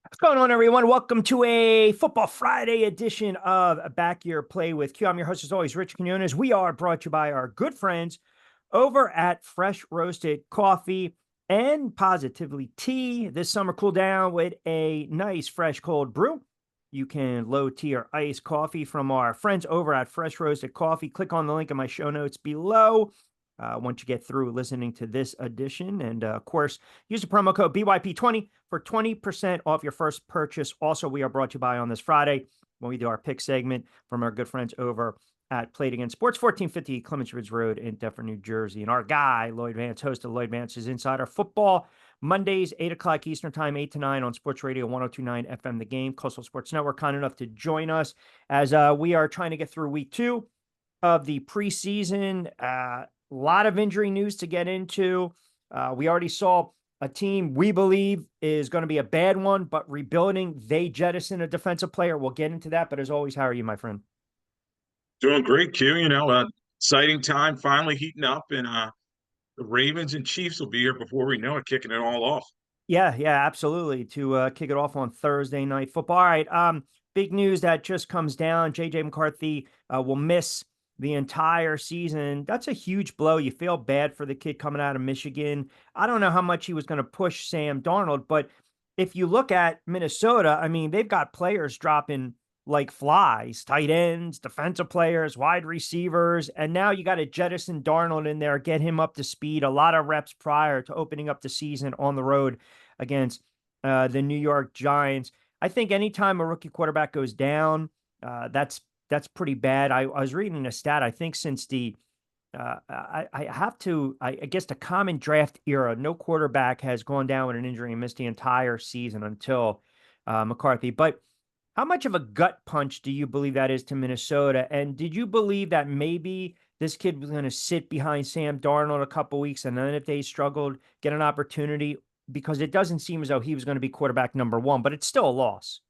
What's going on, everyone? Welcome to a Football Friday edition of Back Your Play with Q. I'm your host, as always, Rich Quinones. We are brought to you by our good friends over at Fresh Roasted Coffee and Positively Tea. This summer, cool down with a nice, fresh, cold brew. You can load tea or iced coffee from our friends over at Fresh Roasted Coffee. Click on the link in my show notes below. Once you get through listening to this edition. And of course, use the promo code BYP20 for 20% off your first purchase. Also, we are brought to you by on this Friday when we do our pick segment from our good friends over at Play It Again Sports, 1450 Clements Ridge Road in Deptford, New Jersey. And our guy, Lloyd Vance, host of Lloyd Vance's Insider Football, Mondays, 8 o'clock Eastern Time, 8 to 9 on Sports Radio 1029 FM The Game, Coastal Sports Network, kind enough to join us as we are trying to get through week 2 of the preseason. A lot of injury news to get into. We already saw a team we believe is going to be a bad one, but rebuilding. They jettison a defensive player. We'll get into that. But as always, how are you, my friend? Doing great, Q. Exciting time finally heating up, and the Ravens and Chiefs will be here before we know it, kicking it all off. Yeah, absolutely. To kick it off on Thursday Night Football. All right. Big news that just comes down. J.J. McCarthy will miss the entire season. That's a huge blow. You feel bad for the kid coming out of Michigan. I don't know how much he was going to push Sam Darnold, but if you look at Minnesota, I mean, they've got players dropping like flies, tight ends, defensive players, wide receivers, and now you got to jettison Darnold in there, get him up to speed, a lot of reps prior to opening up the season on the road against the New York Giants. I think anytime a rookie quarterback goes down, that's pretty bad. I was reading a stat. I think since I guess the common draft era, no quarterback has gone down with an injury and missed the entire season until McCarthy. But how much of a gut punch do you believe that is to Minnesota? And did you believe that maybe this kid was going to sit behind Sam Darnold a couple weeks, and then if they struggled, get an opportunity? Because it doesn't seem as though he was going to be quarterback number one, but it's still a loss.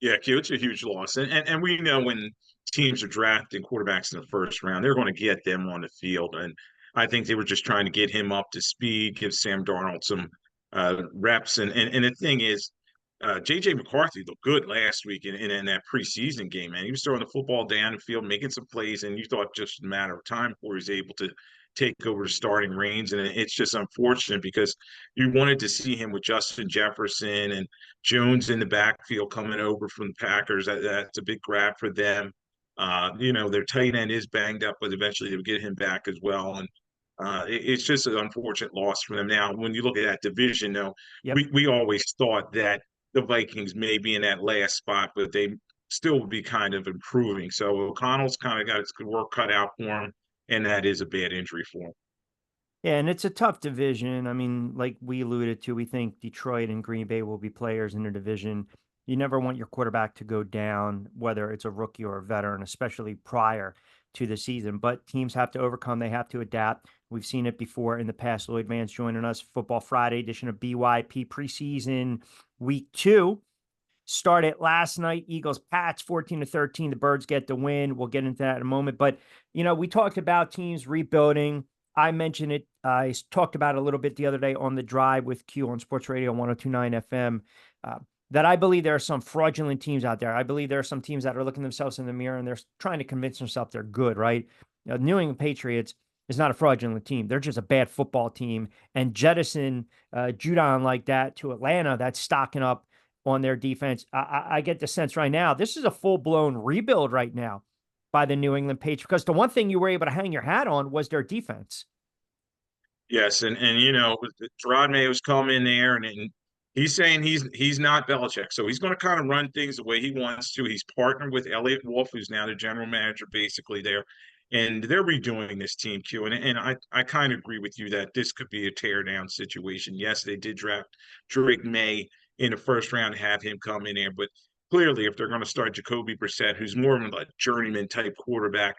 Yeah, Q, it's a huge loss, and we know when teams are drafting quarterbacks in the first round, they're going to get them on the field, and I think they were just trying to get him up to speed, give Sam Darnold some reps, and the thing is, J.J. McCarthy looked good last week in that preseason game, man. He was throwing the football down the field, making some plays, and you thought just a matter of time before he was able to take over the starting reins. And it's just unfortunate because you wanted to see him with Justin Jefferson and Jones in the backfield coming over from the Packers. That's a big grab for them. Their tight end is banged up, but eventually they'll get him back as well. And it's just an unfortunate loss for them. Now, when you look at that division, though, Yep. we always thought that the Vikings may be in that last spot, but they still would be kind of improving. So O'Connell's kind of got his work cut out for him, and that is a bad injury for him. Yeah, and it's a tough division. I mean, like we alluded to, we think Detroit and Green Bay will be players in the division. You never want your quarterback to go down, whether it's a rookie or a veteran, especially prior to the season. But teams have to overcome, they have to adapt. We've seen it before in the past. Lloyd Vance joining us, Football Friday edition of BYP preseason week 2. Started last night. Eagles Pats 14-13. The Birds get the win. We'll get into that in a moment. But, we talked about teams rebuilding. I mentioned it. I talked about it a little bit the other day on the drive with Q on Sports Radio 1029 FM. That I believe there are some fraudulent teams out there. I believe there are some teams that are looking themselves in the mirror and they're trying to convince themselves they're good, right? New England Patriots is not a fraudulent team. They're just a bad football team. And jettison Judon like that to Atlanta that's stocking up on their defense. I get the sense right now, this is a full-blown rebuild right now by the New England Patriots, because the one thing you were able to hang your hat on was their defense. Yes, and Gerard Mayo's come in there, and he's saying he's not Belichick, so he's going to kind of run things the way he wants to. He's partnered with Elliott Wolf, who's now the general manager, basically there, and they're redoing this team, Q. And I kind of agree with you that this could be a tear down situation. Yes, they did draft Drake May in the first round to have him come in there, but clearly, if they're going to start Jacoby Brissett, who's more of a journeyman type quarterback,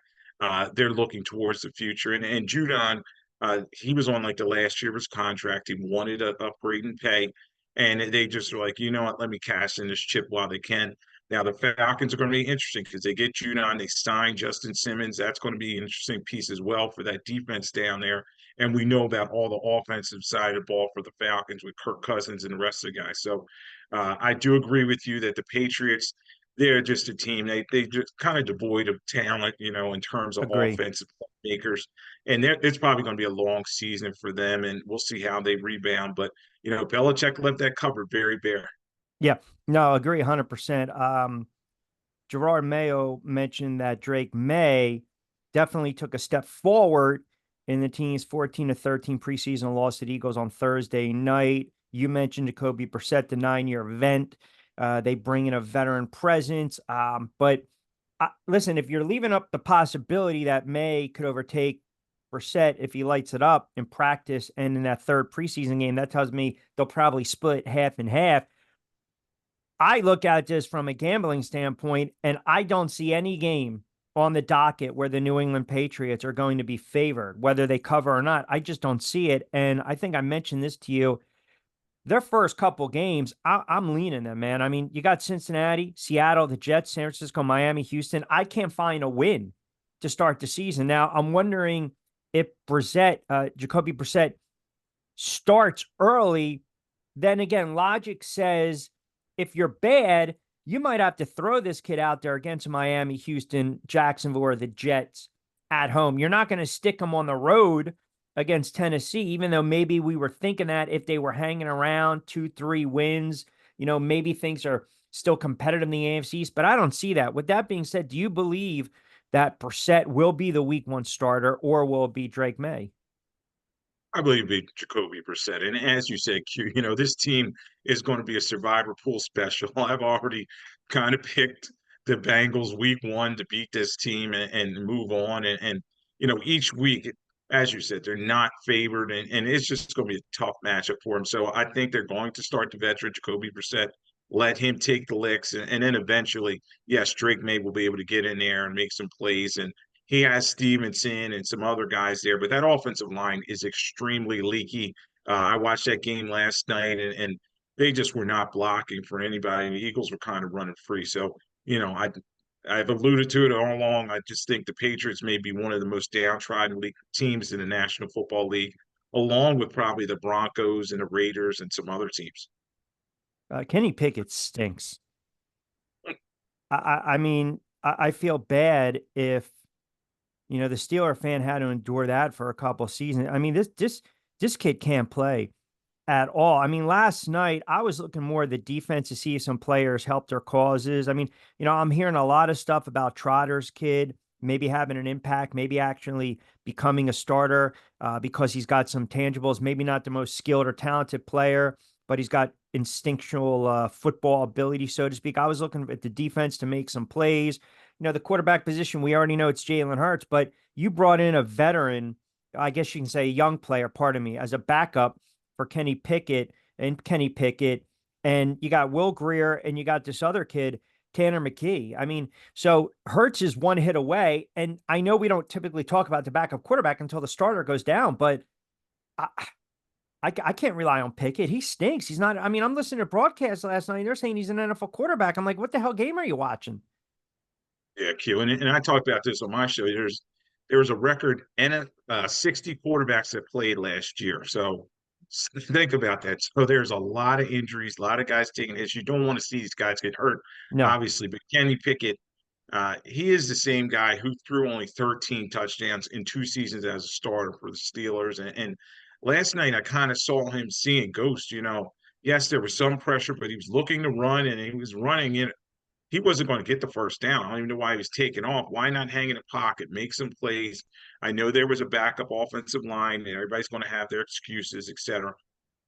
they're looking towards the future. And Judon, he was on like the last year of his contract. He wanted an upgrade in pay, and they just were like, you know what, let me cash in this chip while they can. Now the Falcons are going to be interesting because they get Judon, they sign Justin Simmons. That's going to be an interesting piece as well for that defense down there. and we know about all the offensive side of the ball for the Falcons with Kirk Cousins and the rest of the guys. So I do agree with you that the Patriots, they're just a team. They just kind of devoid of talent, in terms of Agree. offensive makers. And it's probably going to be a long season for them, and we'll see how they rebound. But Belichick left that cupboard very bare. Yeah, no, agree 100%. Gerard Mayo mentioned that Drake May definitely took a step forward in the team's 14-13 preseason loss to the Eagles on Thursday night. You mentioned Jacoby Brissett, the 9-year vet. They bring in a veteran presence. But listen, if you're leaving up the possibility that May could overtake Brissett if he lights it up in practice and in that third preseason game, that tells me they'll probably split half and half. I look at this from a gambling standpoint, and I don't see any game on the docket where the New England Patriots are going to be favored, whether they cover or not. I just don't see it. And I think I mentioned this to you. Their first couple games, I'm leaning them, man. I mean, you got Cincinnati, Seattle, the Jets, San Francisco, Miami, Houston. I can't find a win to start the season. Now, I'm wondering if Jacoby Brissett starts early. Then again, logic says if you're bad, you might have to throw this kid out there against Miami, Houston, Jacksonville, or the Jets at home. You're not going to stick him on the road against Tennessee, even though maybe we were thinking that if they were hanging around 2-3 wins, maybe things are still competitive in the AFC East, but I don't see that. With that being said, do you believe that Brissett will be the week one starter, or will it be Drake May? I believe it'd be Jacoby Brissett. And as you said, Q, this team is going to be a survivor pool special. I've already kind of picked the Bengals week one to beat this team and move on. And each week, as you said, they're not favored, and it's just going to be a tough matchup for them. So I think they're going to start the veteran Jacoby Brissett, let him take the licks, and then eventually, yes, Drake May will be able to get in there and make some plays. And he has Stevenson and some other guys there, but that offensive line is extremely leaky. I watched that game last night, and they just were not blocking for anybody. And the Eagles were kind of running free. So, I've alluded to it all along. I just think the Patriots may be one of the most downtrodden league teams in the National Football League, along with probably the Broncos and the Raiders and some other teams. Kenny Pickett stinks. I mean, I feel bad if the Steeler fan had to endure that for a couple of seasons. I mean, this kid can't play at all. I mean, last night I was looking more at the defense to see if some players helped their causes. I mean, I'm hearing a lot of stuff about Trotter's kid maybe having an impact, maybe actually becoming a starter because he's got some tangibles. Maybe not the most skilled or talented player, but he's got instinctual football ability, so to speak. I was looking at the defense to make some plays. The quarterback position, we already know it's Jalen Hurts, but you brought in a veteran, I guess you can say a young player, pardon me, as a backup for Kenny Pickett. And you got Will Greer and you got this other kid, Tanner McKee. I mean, so Hurts is one hit away. And I know we don't typically talk about the backup quarterback until the starter goes down, but I can't rely on Pickett. He stinks. He's not. I mean, I'm listening to broadcasts last night. They're saying he's an NFL quarterback. I'm like, what the hell game are you watching? Yeah, Q, and I talked about this on my show. There was a record and 60 quarterbacks that played last year. So think about that. So there's a lot of injuries, a lot of guys taking hits. You don't want to see these guys get hurt, No, obviously. But Kenny Pickett, he is the same guy who threw only 13 touchdowns in 2 seasons as a starter for the Steelers. And last night, I kind of saw him seeing ghosts. Yes, there was some pressure, but he was looking to run, and he was running in. He wasn't going to get the first down. I don't even know why he was taking off. Why not hang in a pocket, make some plays? I know there was a backup offensive line, and everybody's going to have their excuses, etc.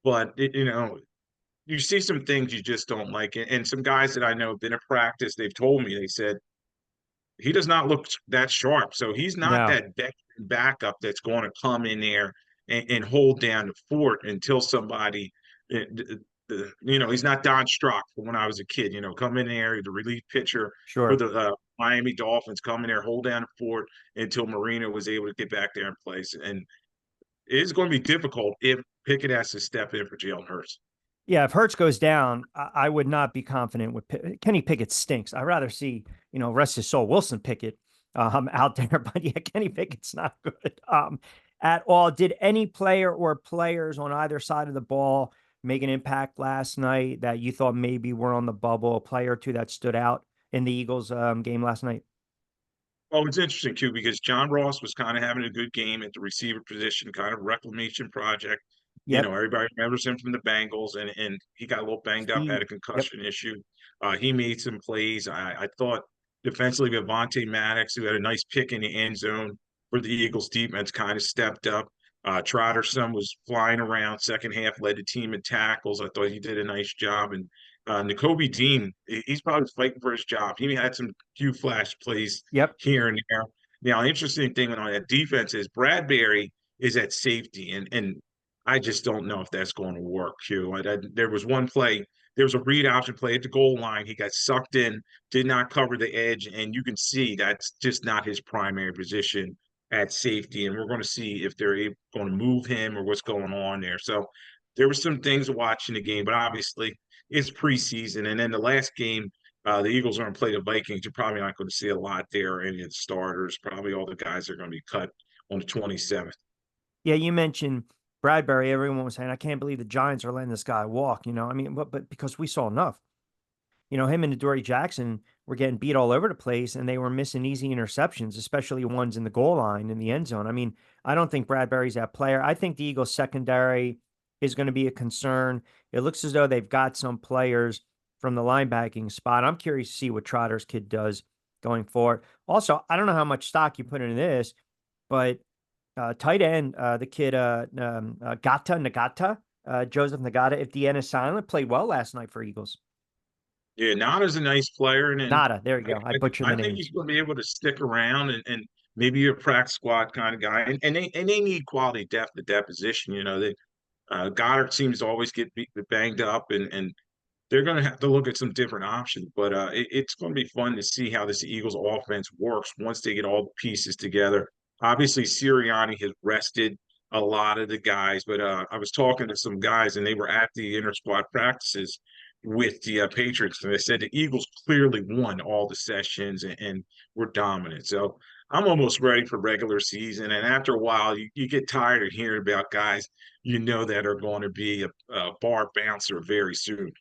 But you see some things you just don't like, and some guys that I know have been in practice. They've told me, they said he does not look that sharp. So he's not no, that backup that's going to come in there and hold down the fort until somebody, eh, he's not Don Strock from when I was a kid, come in there, the relief pitcher for sure. the Miami Dolphins, come in there, hold down the fort until Marino was able to get back there in place. And it is going to be difficult if Pickett has to step in for Jalen Hurts. Yeah, if Hurts goes down, I would not be confident with Kenny Pickett stinks. I'd rather see, rest his soul, Wilson Pickett out there. But yeah, Kenny Pickett's not good. at all. Did any player or players on either side of the ball make an impact last night that you thought maybe were on the bubble? A player or two that stood out in the Eagles game last night? Oh, it's interesting too because John Ross was kind of having a good game at the receiver position, kind of reclamation project. Yep. Everybody remembers him from the Bengals, and he got a little banged up, had Speed. a Yep. concussion issue. He made some plays. I thought defensively, Avonte Maddox, who had a nice pick in the end zone for the Eagles defense, kind of stepped up. Trotterson was flying around second half, led the team in tackles. I thought he did a nice job, and N'Kobe Dean, he's probably fighting for his job. He had some few flash plays Yep. here and there. Now, interesting thing on that defense is Bradbury is at safety, and I just don't know if that's going to work. Q. There was one play, there was a read option play at the goal line. He got sucked in, did not cover the edge, and you can see that's just not his primary position at safety. And we're going to see if they're going to move him or what's going on there. So there were some things to watch in the game, but obviously it's preseason. And then the last game, the Eagles are going to play the Vikings. You're probably not going to see a lot there. Any of the starters, probably all the guys are going to be cut on the 27th. Yeah, you mentioned Bradbury. Everyone was saying, I can't believe the Giants are letting this guy walk. I mean, but because we saw enough. Him and Adoree Jackson were getting beat all over the place, and they were missing easy interceptions, especially ones in the goal line in the end zone. I mean, I don't think Bradbury's that player. I think the Eagles secondary is going to be a concern. It looks as though they've got some players from the linebacking spot. I'm curious to see what Trotter's kid does going forward. Also, I don't know how much stock you put into this, but tight end, the kid Nagata, Joseph Nagata, if the N is silent, played well last night for Eagles. Yeah, Nada's a nice player, and Nada. There you go. I butchered I the think he's names. going to be able to stick around and maybe a practice squad kind of guy. And they need quality depth at that position. They Goddard seems to always get banged up, and they're going to have to look at some different options. But it's going to be fun to see how this Eagles offense works once they get all the pieces together. Obviously, Sirianni has rested a lot of the guys, but I was talking to some guys, and they were at the inter squad practices with the Patriots, and they said the Eagles clearly won all the sessions and were dominant. So I'm almost ready for regular season. And after a while, you get tired of hearing about guys that are going to be a bar bouncer very soon.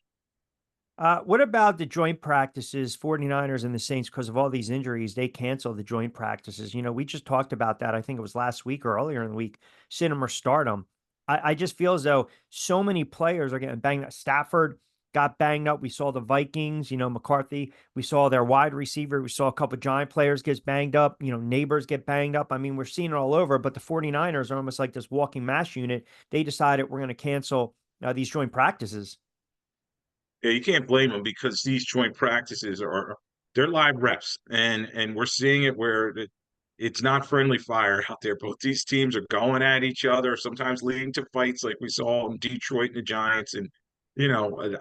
What about the joint practices? 49ers and the Saints, because of all these injuries, they canceled the joint practices. We just talked about that. I think it was last week or earlier in the week, sit them or start them. I just feel as though so many players are getting banged up. Stafford got banged up. We saw the Vikings, McCarthy. We saw their wide receiver. We saw a couple of Giant players get banged up. Neighbors get banged up. I mean, we're seeing it all over, but the 49ers are almost like this walking mass unit. They decided we're going to cancel these joint practices. Yeah, you can't blame them because these joint practices are they're live reps, and we're seeing it where it's not friendly fire out there. Both these teams are going at each other, sometimes leading to fights like we saw in Detroit and the Giants. And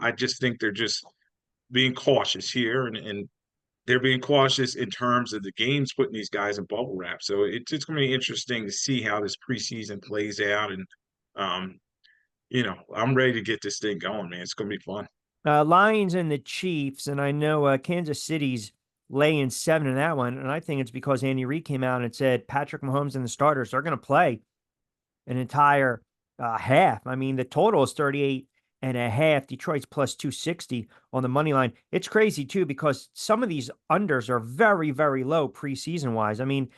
I just think they're just being cautious here, and they're being cautious in terms of the games putting these guys in bubble wrap. So it's going to be interesting to see how this preseason plays out, and um, I'm ready to get this thing going, man. It's going to be fun. Lions and the Chiefs, and I know Kansas City's laying 7 in that one, and I think it's because Andy Reid came out and said Patrick Mahomes and the starters are going to play an entire half. I mean, the total is 38 and a half. Detroit's plus 260 on the money line. It's crazy too because some of these unders are very, very low preseason wise. I mean,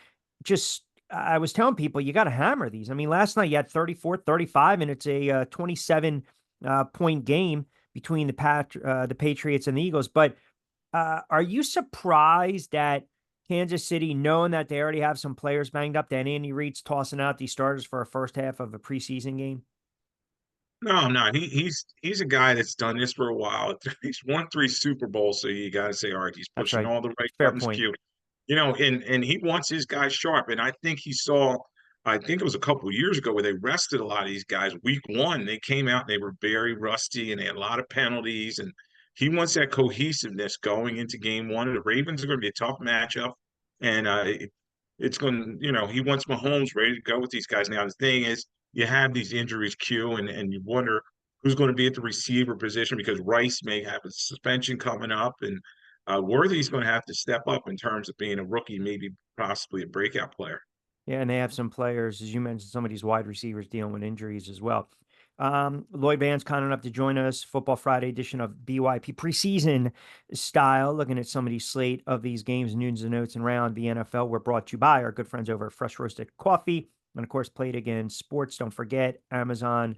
just I was telling people you got to hammer these. I mean, last night you had 34, 35, and it's a 27 point game between the Patriots and the Eagles. But are you surprised that Kansas City, knowing that they already have some players banged up, that Andy Reid's tossing out these starters for a first half of a preseason game? No, I'm not. He's a guy that's done this for a while. He's won 3 Super Bowls, so you got to say, all right, he's That's pushing right. all the right Fair buttons. point. Cute, and he wants his guys sharp. And I think he saw. I think it was a couple of years ago where they rested a lot of these guys. Week 1, they came out and they were very rusty and they had a lot of penalties. And he wants that cohesiveness going into game 1. The Ravens are going to be a tough matchup, and it's going. He wants Mahomes ready to go with these guys. Now the thing is you have these injuries queue, and you wonder who's going to be at the receiver position because Rice may have a suspension coming up, and Worthy's going to have to step up in terms of being a rookie, maybe possibly a breakout player. Yeah, and they have some players, as you mentioned, some of these wide receivers dealing with injuries as well. Lloyd Vance kind enough to join us, Football Friday edition of BYP preseason style, looking at some of these slate of these games, news and notes and around the NFL. We're brought to you by our good friends over at Fresh Roasted Coffee. And of course, Play It Again Sports. Don't forget Amazon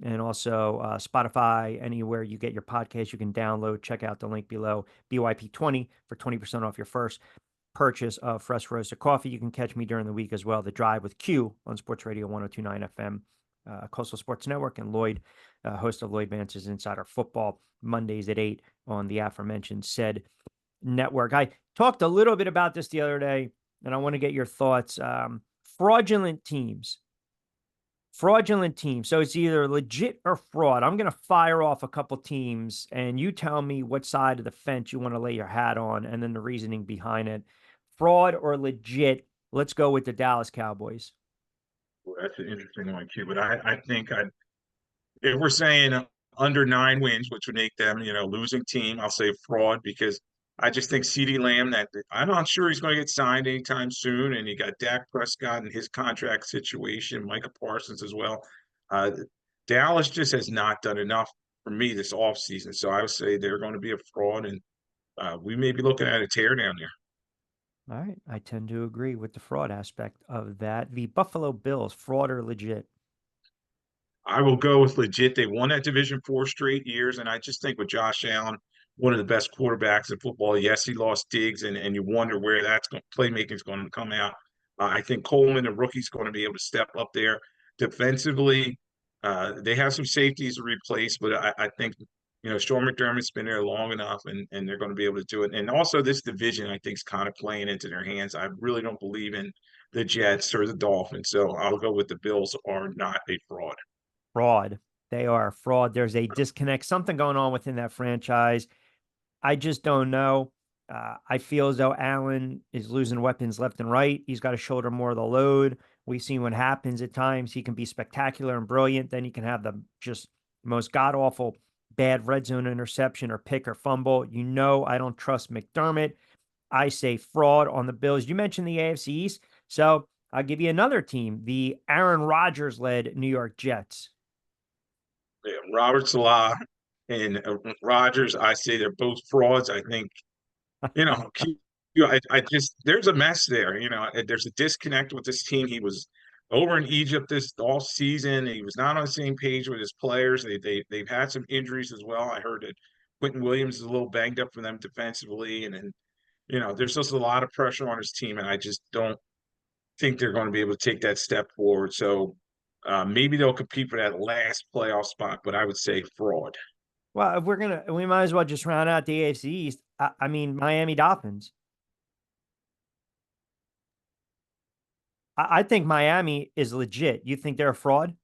and also Spotify. Anywhere you get your podcast, you can download. Check out the link below. BYP20 for 20% off your first purchase of fresh roasted coffee. You can catch me during the week as well. The Drive with Q on Sports Radio 1029 FM, Coastal Sports Network, and Lloyd, host of Lloyd Vance's Insider Football, Mondays at 8 on the aforementioned said network. I talked a little bit about this the other day, and I want to get your thoughts. Fraudulent teams. Fraudulent team. So it's either legit or fraud. I'm going to fire off a couple teams and you tell me what side of the fence you want to lay your hat on and then the reasoning behind it. Fraud or legit? Let's go with the Dallas Cowboys. Well, that's an interesting one, Q. But I think if we're saying under 9 wins, which would make them, losing team, I'll say fraud because I just think CeeDee Lamb, that I'm not sure he's going to get signed anytime soon. And you got Dak Prescott and his contract situation, Micah Parsons as well. Uh, Dallas just has not done enough for me this offseason. So I would say they're going to be a fraud, and we may be looking at a tear down there. All right. I tend to agree with the fraud aspect of that. The Buffalo Bills, fraud or legit? I will go with legit. They won that division 4 straight years, and I just think with Josh Allen, one of the best quarterbacks in football. Yes, he lost Diggs, and you wonder where playmaking is going to come out. I think Coleman, the rookie, is going to be able to step up there defensively. They have some safeties to replace, but I think Sean McDermott's been there long enough, and they're going to be able to do it. And also, this division I think is kind of playing into their hands. I really don't believe in the Jets or the Dolphins, so I'll go with the Bills are not a fraud. Fraud. They are a fraud. There's a disconnect, something going on within that franchise. I just don't know. I feel as though Allen is losing weapons left and right. He's got to shoulder more of the load. We've seen what happens at times. He can be spectacular and brilliant. Then he can have the just most god awful bad red zone interception or pick or fumble. I don't trust McDermott. I say fraud on the Bills. You mentioned the AFC East. So I'll give you another team, the Aaron Rodgers led New York Jets. Yeah, Robert Salah and Rogers, I say they're both frauds. I think, you know, I just there's a mess there. There's a disconnect with this team. He was over in Egypt this all season. He was not on the same page with his players. They've had some injuries as well. I heard that Quentin Williams is a little banged up for them defensively, and there's just a lot of pressure on his team, and I just don't think they're going to be able to take that step forward. So maybe they'll compete for that last playoff spot, but I would say fraud. Well, if we might as well just round out the AFC East. I mean, Miami Dolphins. I think Miami is legit. You think they're a fraud?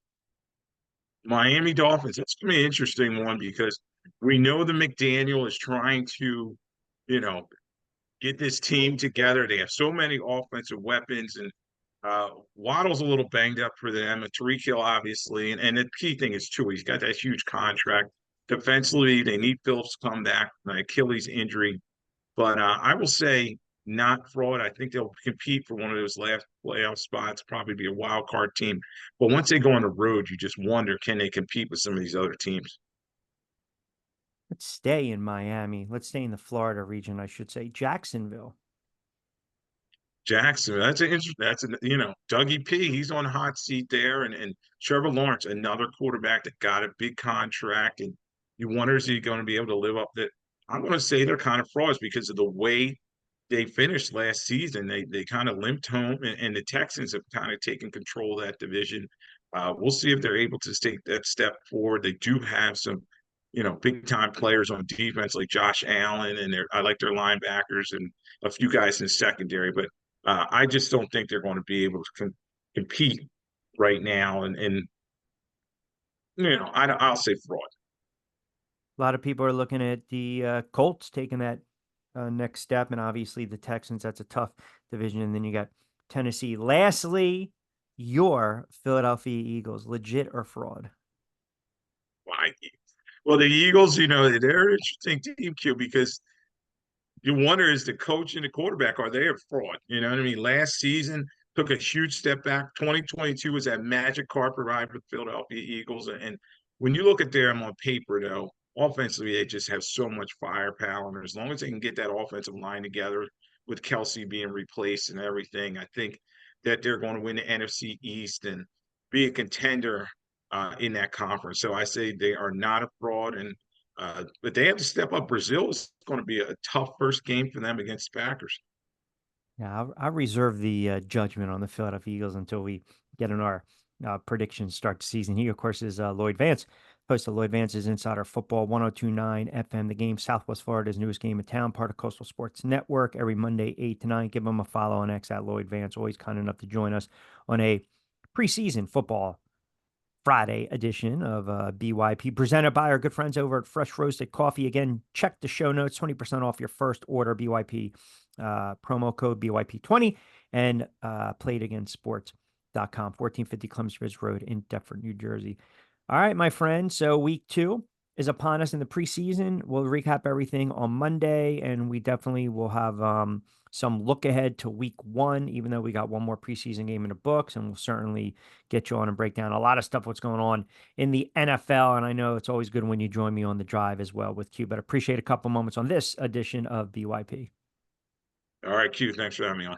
Miami Dolphins, that's going to be an interesting one because we know the McDaniel is trying to, you know, get this team together. They have so many offensive weapons, and Waddle's a little banged up for them. And Tariq Hill, obviously, and the key thing is too, he's got that huge contract. Defensively, they need Phillips to come back from an Achilles injury. But I will say not fraud. I think they'll compete for one of those last playoff spots, probably be a wild card team. But once they go on the road, you just wonder, can they compete with some of these other teams? Let's stay in Miami. Let's stay in the Florida region, I should say. Jacksonville. Jackson, Dougie P. He's on the hot seat there, and Trevor Lawrence, another quarterback that got a big contract, and you wonder is he going to be able to live up that? I'm going to say they're kind of frauds because of the way they finished last season. They kind of limped home, and the Texans have kind of taken control of that division. We'll see if they're able to take that step forward. They do have some, big time players on defense like Josh Allen, and I like their linebackers and a few guys in the secondary, but I just don't think they're going to be able to compete right now. And I'll say fraud. A lot of people are looking at the Colts taking that next step, and obviously the Texans. That's a tough division, and then you got Tennessee. Lastly, your Philadelphia Eagles, legit or fraud? Why? Well, the Eagles, they're an interesting team, Q, because you wonder is the coach and the quarterback, are they a fraud? You know what I mean? Last season, took a huge step back. 2022 was that magic carpet ride with Philadelphia Eagles. And when you look at them on paper, though, offensively, they just have so much firepower. And as long as they can get that offensive line together with Kelsey being replaced and everything, I think that they're going to win the NFC East and be a contender in that conference. So I say they are not a fraud. And but they have to step up. Brazil is going to be a tough first game for them against the Packers. Yeah, I'll reserve the judgment on the Philadelphia Eagles until we get in our predictions start the season. He, of course, is Lloyd Vance, host of Lloyd Vance's Insider Football 1029 FM, the game, Southwest Florida's newest game in town, part of Coastal Sports Network, every Monday, 8 to 9. Give him a follow on X at Lloyd Vance. Always kind enough to join us on a preseason football Friday edition of BYP, presented by our good friends over at Fresh Roasted Coffee. Again, check the show notes, 20% off your first order, BYP, promo code BYP20, and playitagainsports.com, 1450 Clemens Ridge Road in Deptford, New Jersey. All right, my friend. So week 2 is upon us in the preseason. We'll recap everything on Monday, and we definitely will have some look ahead to week 1, even though we got one more preseason game in the books, and we'll certainly get you on and break down a lot of stuff, what's going on in the NFL. And I know it's always good when you join me on the drive as well with Q, but appreciate a couple moments on this edition of BYP. All right, Q, thanks for having me on.